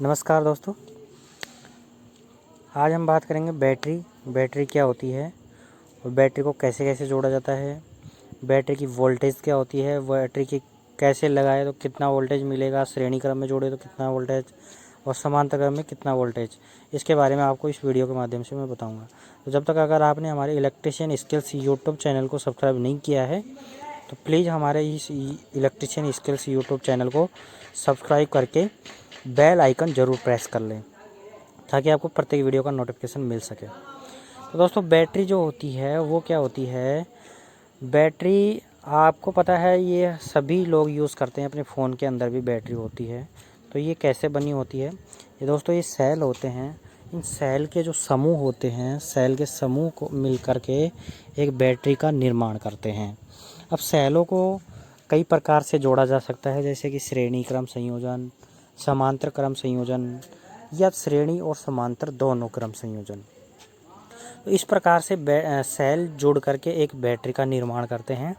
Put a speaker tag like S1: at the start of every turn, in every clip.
S1: नमस्कार दोस्तों, आज हम बात करेंगे बैटरी क्या होती है और बैटरी को कैसे कैसे जोड़ा जाता है। बैटरी की वोल्टेज क्या होती है, बैटरी की कैसे लगाए तो कितना वोल्टेज मिलेगा, श्रेणी क्रम में जोड़े तो कितना वोल्टेज और समांतर क्रम में कितना वोल्टेज, इसके बारे में आपको इस वीडियो के माध्यम से मैं बताऊंगा। तो जब तक अगर आपने हमारे इलेक्ट्रिशियन स्किल्स यूट्यूब चैनल को सब्सक्राइब नहीं किया है तो प्लीज़ हमारे इस इलेक्ट्रिशियन स्किल्स यूट्यूब चैनल को सब्सक्राइब करके बेल आइकन ज़रूर प्रेस कर लें ताकि आपको प्रत्येक वीडियो का नोटिफिकेशन मिल सके। तो दोस्तों, बैटरी जो होती है वो क्या होती है। बैटरी आपको पता है, ये सभी लोग यूज़ करते हैं, अपने फ़ोन के अंदर भी बैटरी होती है। तो ये कैसे बनी होती है, ये दोस्तों ये सेल होते हैं। इन सेल के जो समूह होते हैं, सेल के समूह को मिल कर के एक बैटरी का निर्माण करते हैं। अब सेलों को कई प्रकार से जोड़ा जा सकता है, जैसे कि श्रेणी क्रम संयोजन, समांतर क्रम संयोजन या श्रेणी और समांतर दोनों क्रम संयोजन। तो इस प्रकार से सेल जोड़ करके एक बैटरी का निर्माण करते हैं,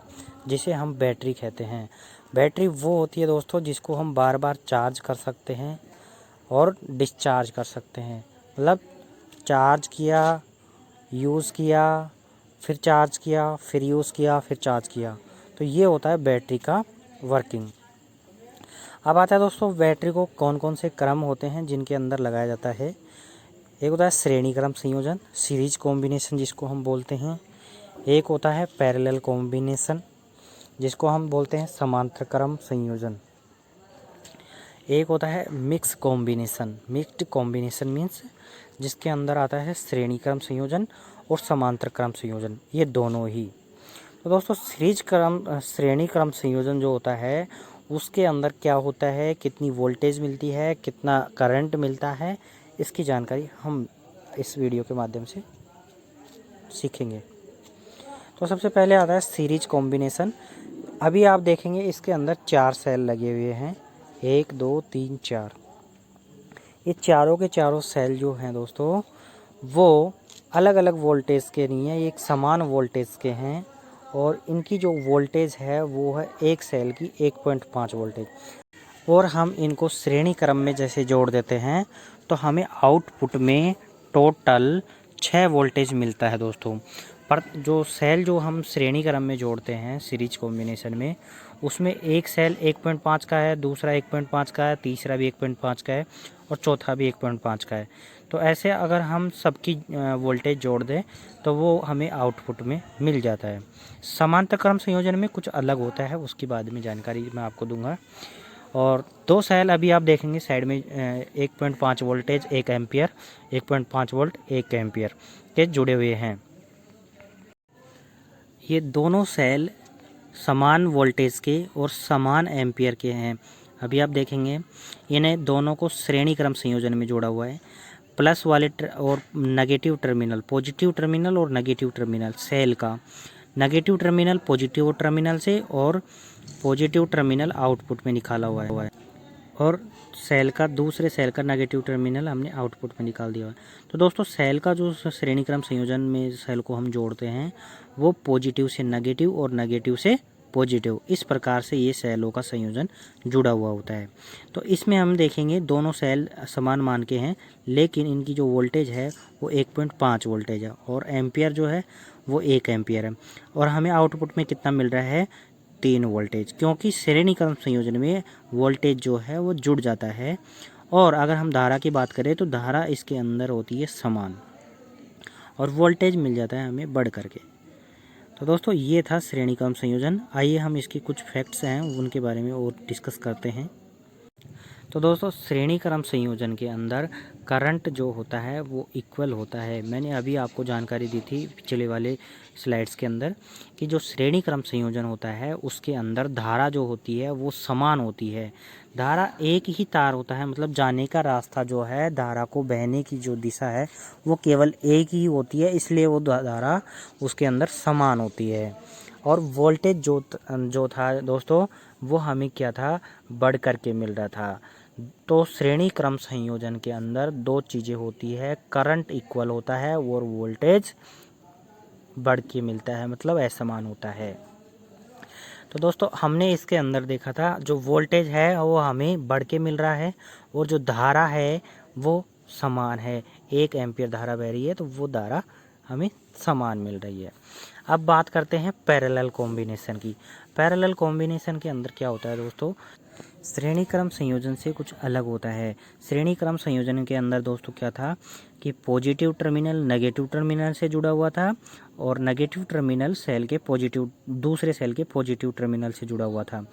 S1: जिसे हम बैटरी कहते हैं। बैटरी वो होती है दोस्तों जिसको हम बार बार चार्ज कर सकते हैं और डिस्चार्ज कर सकते हैं। मतलब चार्ज किया, यूज़ किया, फिर चार्ज किया, फिर यूज़ किया, फिर चार्ज किया। तो ये होता है बैटरी का वर्किंग। अब आता है दोस्तों, बैटरी को कौन कौन से क्रम होते हैं जिनके अंदर लगाया जाता है। एक होता है श्रेणी क्रम संयोजन, सीरीज कॉम्बिनेशन जिसको हम बोलते हैं। एक होता है पैरेलल कॉम्बिनेशन जिसको हम बोलते हैं समांतर क्रम संयोजन। एक होता है mix combination. Mixed combination means जिसके अंदर आता है श्रेणी क्रम संयोजन और समांतर क्रम संयोजन, ये दोनों ही। तो दोस्तों, श्रेणी क्रम संयोजन जो होता है उसके अंदर क्या होता है, कितनी वोल्टेज मिलती है, कितना करंट मिलता है, इसकी जानकारी हम इस वीडियो के माध्यम से सीखेंगे। तो सबसे पहले आता है सीरीज कॉम्बिनेशन। अभी आप देखेंगे इसके अंदर 4 सेल लगे हुए हैं, 1 2 3 4। ये चारों के चारों सेल जो हैं दोस्तों वो अलग अलग वोल्टेज के नहीं है, एक समान वोल्टेज के हैं। और इनकी जो वोल्टेज है वो है एक सेल की 1.5 वोल्टेज। और हम इनको श्रेणी क्रम में जैसे जोड़ देते हैं तो हमें आउटपुट में टोटल 6 वोल्टेज मिलता है दोस्तों। पर जो सेल जो हम श्रेणी क्रम में जोड़ते हैं सीरीज कॉम्बिनेशन में, उसमें एक सेल 1.5 का है, दूसरा 1.5 का है, तीसरा भी 1.5 का है और चौथा भी 1.5 का है। तो ऐसे अगर हम सबकी वोल्टेज जोड़ दें तो वो हमें आउटपुट में मिल जाता है। समांतर क्रम संयोजन में कुछ अलग होता है, उसकी बाद में जानकारी मैं आपको दूंगा। और 2 सेल अभी आप देखेंगे साइड में 1.5 वोल्टेज 1 एम्पियर, 1.5 वोल्ट 1 एम्पियर के जुड़े हुए हैं। ये दोनों सेल समान वोल्टेज के और समान एम्पियर के हैं। अभी आप देखेंगे इन्हें दोनों को श्रेणी क्रम संयोजन में जोड़ा हुआ है। प्लस वाले और नेगेटिव टर्मिनल, पॉजिटिव टर्मिनल और नेगेटिव टर्मिनल सेल का, नेगेटिव टर्मिनल पॉजिटिव टर्मिनल से और पॉजिटिव टर्मिनल आउटपुट में निकाला हुआ है और सेल का दूसरे सेल का नेगेटिव टर्मिनल हमने आउटपुट में निकाल दिया है। तो दोस्तों, सेल का जो श्रेणी क्रम संयोजन में सेल को हम जोड़ते हैं वो पॉजिटिव से नेगेटिव और नेगेटिव से पॉजिटिव, इस प्रकार से ये सेलों का संयोजन जुड़ा हुआ होता है। तो इसमें हम देखेंगे दोनों सेल समान मान के हैं, लेकिन इनकी जो वोल्टेज है वो 1.5 वोल्टेज है और एम्पियर जो है वो 1 एम्पियर है। और हमें आउटपुट में कितना मिल रहा है, 3 वोल्टेज, क्योंकि श्रेणी क्रम संयोजन में वोल्टेज जो है वो जुड़ जाता है। और अगर हम धारा की बात करें तो धारा इसके अंदर होती है समान और वोल्टेज मिल जाता है हमें बढ़ करके। तो दोस्तों, ये था श्रेणी क्रम संयोजन। आइए हम इसके कुछ फैक्ट्स हैं उनके बारे में और डिस्कस करते हैं। तो दोस्तों, श्रेणी क्रम संयोजन के अंदर करंट जो होता है वो इक्वल होता है। मैंने अभी आपको जानकारी दी थी पिछले वाले स्लाइड्स के अंदर कि जो श्रेणी क्रम संयोजन होता है उसके अंदर धारा जो होती है वो समान होती है। धारा एक ही तार होता है, मतलब जाने का रास्ता जो है, धारा को बहने की जो दिशा है वो केवल एक ही होती है, इसलिए वो धारा उसके अंदर समान होती है। और वोल्टेज जो था दोस्तों वो हमें क्या था, बढ़ करके मिल रहा था। तो श्रेणी क्रम संयोजन के अंदर 2 चीज़ें होती है, करंट इक्वल होता है और वोल्टेज बढ़ के मिलता है, मतलब असमान होता है। तो दोस्तों हमने इसके अंदर देखा था जो वोल्टेज है वो हमें बढ़ के मिल रहा है और जो धारा है वो समान है। 1 एम्पीयर धारा बह रही है तो वो धारा हमें समान मिल रही है। अब बात करते हैं पैरेलल कॉम्बिनेशन की। पैरेलल कॉम्बिनेशन के अंदर क्या होता है दोस्तों, श्रेणी क्रम संयोजन से कुछ अलग होता है। श्रेणी क्रम संयोजन के अंदर दोस्तों क्या था कि पॉजिटिव टर्मिनल नेगेटिव टर्मिनल से जुड़ा हुआ था और नेगेटिव टर्मिनल सेल के पॉजिटिव दूसरे सेल के पॉजिटिव टर्मिनल से जुड़ा हुआ था।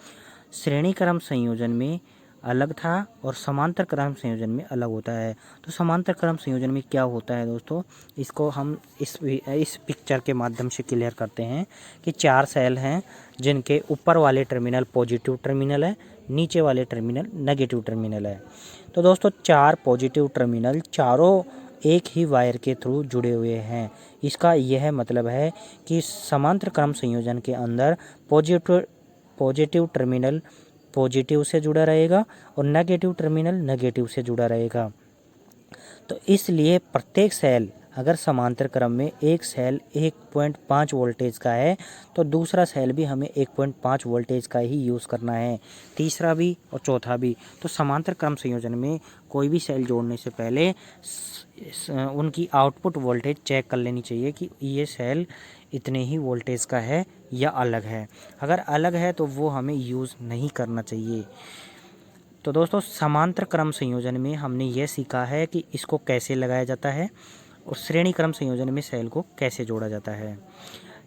S1: श्रेणी क्रम संयोजन में अलग था और समांतर क्रम संयोजन में अलग होता है। तो समांतर क्रम संयोजन में क्या होता है दोस्तों, इसको हम इस पिक्चर के माध्यम से क्लियर करते हैं कि 4 सेल हैं जिनके ऊपर वाले टर्मिनल पॉजिटिव टर्मिनल है, नीचे वाले टर्मिनल नेगेटिव टर्मिनल है। तो दोस्तों 4 पॉजिटिव टर्मिनल चारों एक ही वायर के थ्रू जुड़े हुए हैं। इसका यह मतलब है कि समांतर क्रम संयोजन के अंदर पॉजिटिव टर्मिनल पॉजिटिव से जुड़ा रहेगा और नेगेटिव टर्मिनल नेगेटिव से जुड़ा रहेगा। तो इसलिए प्रत्येक सेल अगर समांतर क्रम में एक सेल 1.5 वोल्टेज का है तो दूसरा सेल भी हमें 1.5 वोल्टेज का ही यूज़ करना है, तीसरा भी और चौथा भी। तो समांतर क्रम संयोजन में कोई भी सेल जोड़ने से पहले उनकी आउटपुट वोल्टेज चेक कर लेनी चाहिए कि ये सेल इतने ही वोल्टेज का है या अलग है। अगर अलग है तो वो हमें यूज़ नहीं करना चाहिए। तो दोस्तों समांतर क्रम संयोजन में हमने ये सीखा है कि इसको कैसे लगाया जाता है और श्रेणी क्रम संयोजन में सेल को कैसे जोड़ा जाता है।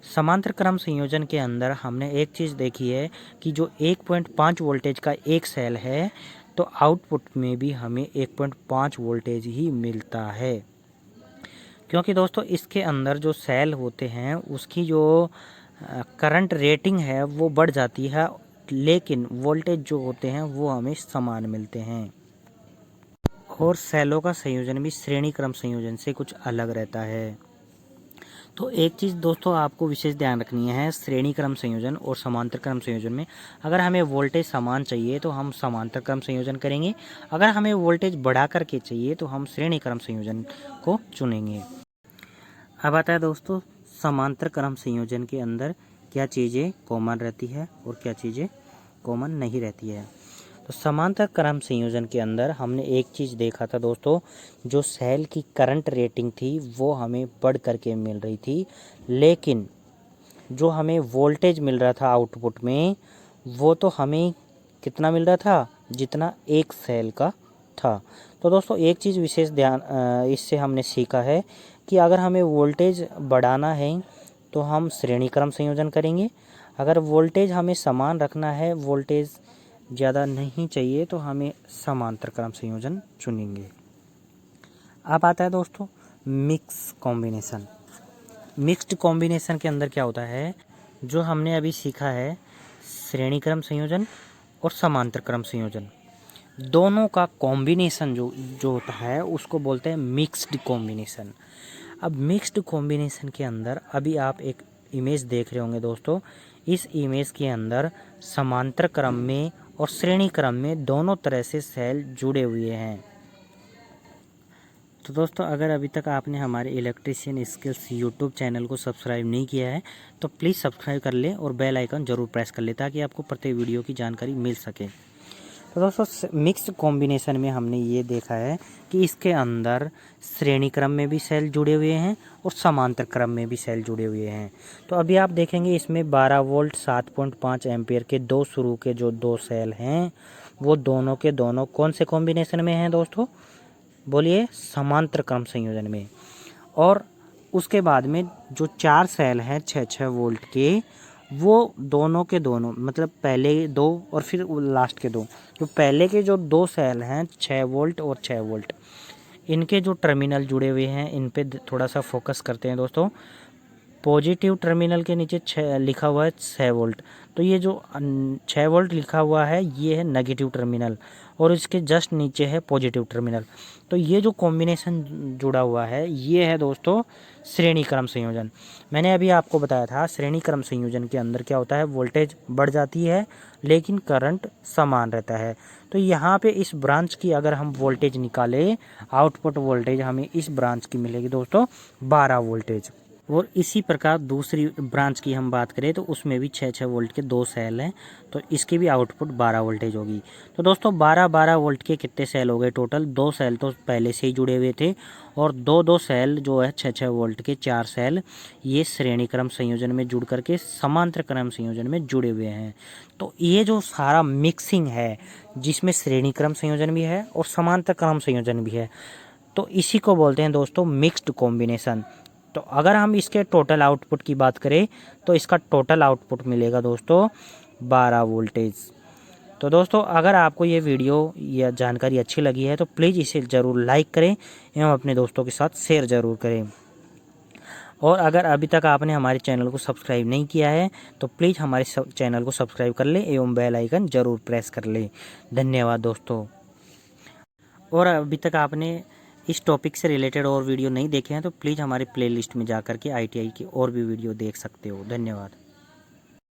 S1: समांतर क्रम संयोजन के अंदर हमने एक चीज़ देखी है कि जो 1.5 वोल्टेज का एक सेल है तो आउटपुट में भी हमें 1.5 वोल्टेज ही मिलता है, क्योंकि दोस्तों इसके अंदर जो सेल होते हैं उसकी जो करंट रेटिंग है वो बढ़ जाती है, लेकिन वोल्टेज जो होते हैं वो हमें समान मिलते हैं। और सेलों का संयोजन भी श्रेणी क्रम संयोजन से कुछ अलग रहता है। तो एक चीज़ दोस्तों आपको विशेष ध्यान रखनी है, श्रेणी क्रम संयोजन और समांतर क्रम संयोजन में अगर हमें वोल्टेज समान चाहिए तो हम समांतर क्रम संयोजन करेंगे, अगर हमें वोल्टेज बढ़ा करके चाहिए तो हम श्रेणी क्रम संयोजन को चुनेंगे। अब आता है दोस्तों समांतर क्रम संयोजन के अंदर क्या चीज़ें कॉमन रहती है और क्या चीज़ें कॉमन नहीं रहती है। तो समांतर क्रम संयोजन के अंदर हमने एक चीज़ देखा था दोस्तों, जो सेल की करंट रेटिंग थी वो हमें बढ़ करके मिल रही थी, लेकिन जो हमें वोल्टेज मिल रहा था आउटपुट में वो तो हमें कितना मिल रहा था जितना एक सेल का था। तो दोस्तों एक चीज़ विशेष ध्यान इससे हमने सीखा है कि अगर हमें वोल्टेज बढ़ाना है तो हम श्रेणी क्रम संयोजन करेंगे, अगर वोल्टेज हमें समान रखना है, वोल्टेज ज़्यादा नहीं चाहिए तो हमें समांतर क्रम संयोजन चुनेंगे। अब आता है दोस्तों मिक्स कॉम्बिनेशन। मिक्स्ड कॉम्बिनेशन के अंदर क्या होता है, जो हमने अभी सीखा है श्रेणी क्रम संयोजन और समांतर क्रम संयोजन, दोनों का कॉम्बिनेशन जो होता है उसको बोलते हैं मिक्स्ड कॉम्बिनेशन। अब मिक्स्ड कॉम्बिनेशन के अंदर अभी आप एक इमेज देख रहे होंगे दोस्तों, इस इमेज के अंदर समांतर क्रम में और श्रेणी क्रम में दोनों तरह से सेल जुड़े हुए हैं। तो दोस्तों अगर अभी तक आपने हमारे इलेक्ट्रीशियन स्किल्स यूट्यूब चैनल को सब्सक्राइब नहीं किया है तो प्लीज़ सब्सक्राइब कर लें और बेल आइकन ज़रूर प्रेस कर लें ताकि आपको प्रत्येक वीडियो की जानकारी मिल सके। तो दोस्तों मिक्स्ड कॉम्बिनेशन में हमने ये देखा है कि इसके अंदर श्रेणी क्रम में भी सेल जुड़े हुए हैं और समांतर क्रम में भी सेल जुड़े हुए हैं। तो अभी आप देखेंगे इसमें 12 वोल्ट 7.5 एम्पियर के दो शुरू के जो दो सेल हैं वो दोनों के दोनों कौन से कॉम्बिनेशन में हैं दोस्तों, बोलिए समांतर क्रम संयोजन में। और उसके बाद में जो 4 सेल हैं 6-6 वोल्ट के, वो दोनों के दोनों मतलब पहले 2 और फिर लास्ट के 2, जो पहले के जो 2 सेल हैं 6 वोल्ट और 6 वोल्ट, इनके जो टर्मिनल जुड़े हुए हैं इन पे थोड़ा सा फोकस करते हैं दोस्तों। पॉजिटिव टर्मिनल के नीचे 6 लिखा हुआ है 6 वोल्ट, तो ये जो 6 वोल्ट लिखा हुआ है ये है नेगेटिव टर्मिनल और इसके जस्ट नीचे है पॉजिटिव टर्मिनल। तो ये जो कॉम्बिनेशन जुड़ा हुआ है ये है दोस्तों श्रेणी क्रम संयोजन। मैंने अभी आपको बताया था श्रेणी क्रम संयोजन के अंदर क्या होता है, वोल्टेज बढ़ जाती है लेकिन करंट समान रहता है। तो यहाँ पे इस ब्रांच की अगर हम वोल्टेज निकालें, आउटपुट वोल्टेज हमें इस ब्रांच की मिलेगी दोस्तों 12 वोल्टेज। और इसी प्रकार दूसरी ब्रांच की हम बात करें तो उसमें भी 6-6 वोल्ट के 2 सेल हैं, तो इसकी भी आउटपुट 12 वोल्टेज होगी। तो दोस्तों 12-12 वोल्ट के कितने सेल हो गए टोटल? 2 सेल तो पहले से ही जुड़े हुए थे और 2-2 सेल जो है 6-6 वोल्ट के 4 सेल ये श्रेणी क्रम संयोजन में जुड़ करके समांतर क्रम संयोजन में जुड़े हुए हैं। तो ये जो सारा मिक्सिंग है जिसमें श्रेणी क्रम संयोजन भी है और समांतर क्रम संयोजन भी है, तो इसी को बोलते हैं दोस्तों मिक्स्ड कॉम्बिनेशन। तो अगर हम इसके टोटल आउटपुट की बात करें तो इसका टोटल आउटपुट मिलेगा दोस्तों 12 वोल्टेज। तो दोस्तों अगर आपको ये वीडियो या जानकारी अच्छी लगी है तो प्लीज़ इसे ज़रूर लाइक करें एवं अपने दोस्तों के साथ शेयर ज़रूर करें। और अगर अभी तक आपने हमारे चैनल को सब्सक्राइब नहीं किया है तो प्लीज़ हमारे चैनल को सब्सक्राइब कर लें एवं बेल आइकन ज़रूर प्रेस कर लें। धन्यवाद दोस्तों। और अभी तक आपने इस टॉपिक से रिलेटेड और वीडियो नहीं देखे हैं तो प्लीज़ हमारे प्लेलिस्ट में जा कर के ITI की और भी वीडियो देख सकते हो। धन्यवाद।